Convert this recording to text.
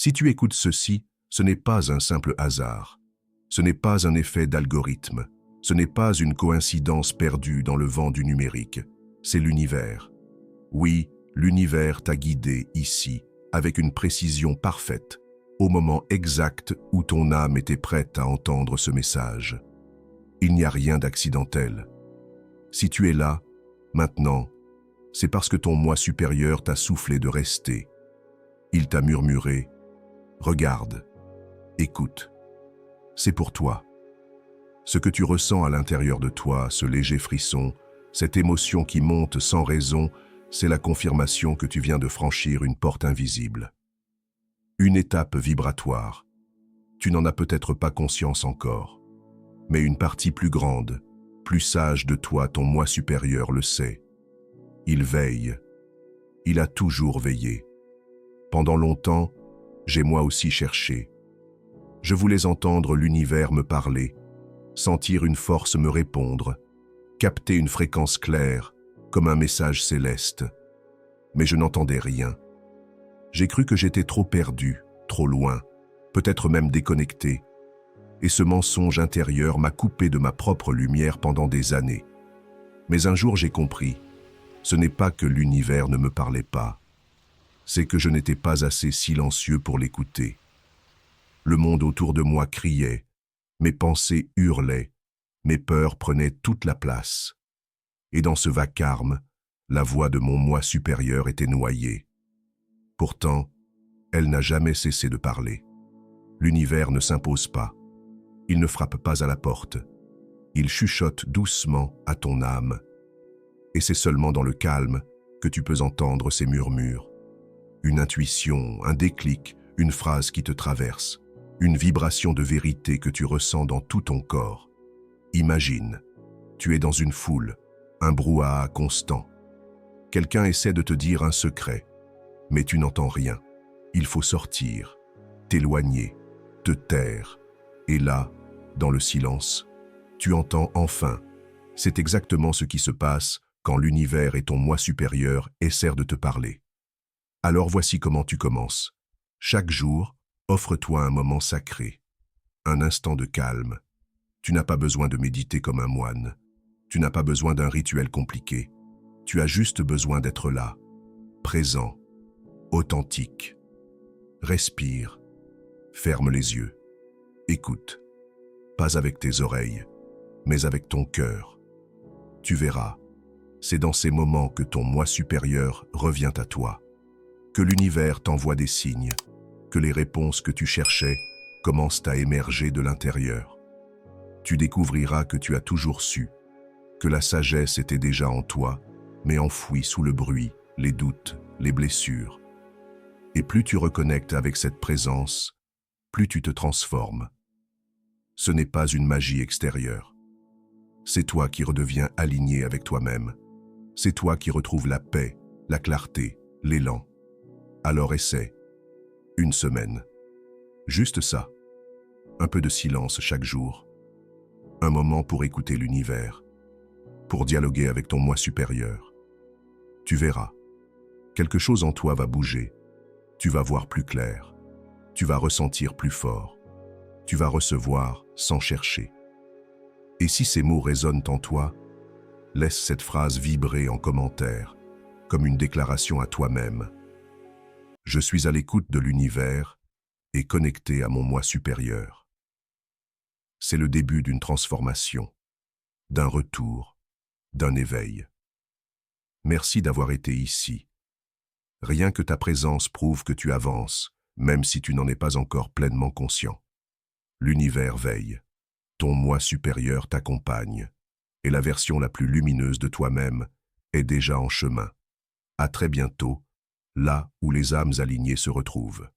Si tu écoutes ceci, ce n'est pas un simple hasard. Ce n'est pas un effet d'algorithme. Ce n'est pas une coïncidence perdue dans le vent du numérique. C'est l'univers. Oui, l'univers t'a guidé ici, avec une précision parfaite, au moment exact où ton âme était prête à entendre ce message. Il n'y a rien d'accidentel. Si tu es là, maintenant, c'est parce que ton moi supérieur t'a soufflé de rester. Il t'a murmuré « Regarde, écoute, c'est pour toi ». Ce que tu ressens à l'intérieur de toi, ce léger frisson, cette émotion qui monte sans raison, c'est la confirmation que tu viens de franchir une porte invisible. Une étape vibratoire. Tu n'en as peut-être pas conscience encore, mais une partie plus grande, plus sage de toi, ton moi supérieur, le sait. Il veille. Il a toujours veillé. Pendant longtemps, j'ai moi aussi cherché. Je voulais entendre l'univers me parler, sentir une force me répondre, capter une fréquence claire, comme un message céleste. Mais je n'entendais rien. J'ai cru que j'étais trop perdu, trop loin, peut-être même déconnecté. Et ce mensonge intérieur m'a coupé de ma propre lumière pendant des années. Mais un jour j'ai compris, ce n'est pas que l'univers ne me parlait pas, c'est que je n'étais pas assez silencieux pour l'écouter. Le monde autour de moi criait, mes pensées hurlaient, mes peurs prenaient toute la place. Et dans ce vacarme, la voix de mon moi supérieur était noyée. Pourtant, elle n'a jamais cessé de parler. L'univers ne s'impose pas. Il ne frappe pas à la porte. Il chuchote doucement à ton âme. Et c'est seulement dans le calme que tu peux entendre ces murmures. Une intuition, un déclic, une phrase qui te traverse, une vibration de vérité que tu ressens dans tout ton corps. Imagine, tu es dans une foule, un brouhaha constant. Quelqu'un essaie de te dire un secret, mais tu n'entends rien. Il faut sortir, t'éloigner, te taire. Et là, dans le silence, tu entends enfin. C'est exactement ce qui se passe quand l'univers et ton moi supérieur essaient de te parler. Alors voici comment tu commences. Chaque jour, offre-toi un moment sacré, un instant de calme. Tu n'as pas besoin de méditer comme un moine. Tu n'as pas besoin d'un rituel compliqué. Tu as juste besoin d'être là, présent, authentique. Respire, ferme les yeux, écoute. Pas avec tes oreilles, mais avec ton cœur. Tu verras, c'est dans ces moments que ton moi supérieur revient à toi, que l'univers t'envoie des signes, que les réponses que tu cherchais commencent à émerger de l'intérieur. Tu découvriras que tu as toujours su, que la sagesse était déjà en toi, mais enfouie sous le bruit, les doutes, les blessures. Et plus tu reconnectes avec cette présence, plus tu te transformes. Ce n'est pas une magie extérieure. C'est toi qui redeviens aligné avec toi-même. C'est toi qui retrouves la paix, la clarté, l'élan. Alors essaie. Une semaine. Juste ça. Un peu de silence chaque jour. Un moment pour écouter l'univers. Pour dialoguer avec ton moi supérieur. Tu verras. Quelque chose en toi va bouger. Tu vas voir plus clair. Tu vas ressentir plus fort. Tu vas recevoir sans chercher. Et si ces mots résonnent en toi, laisse cette phrase vibrer en commentaire, comme une déclaration à toi-même. Je suis à l'écoute de l'univers et connecté à mon moi supérieur. C'est le début d'une transformation, d'un retour, d'un éveil. Merci d'avoir été ici. Rien que ta présence prouve que tu avances, même si tu n'en es pas encore pleinement conscient. L'univers veille. Ton moi supérieur t'accompagne, et la version la plus lumineuse de toi-même est déjà en chemin. À très bientôt, là où les âmes alignées se retrouvent.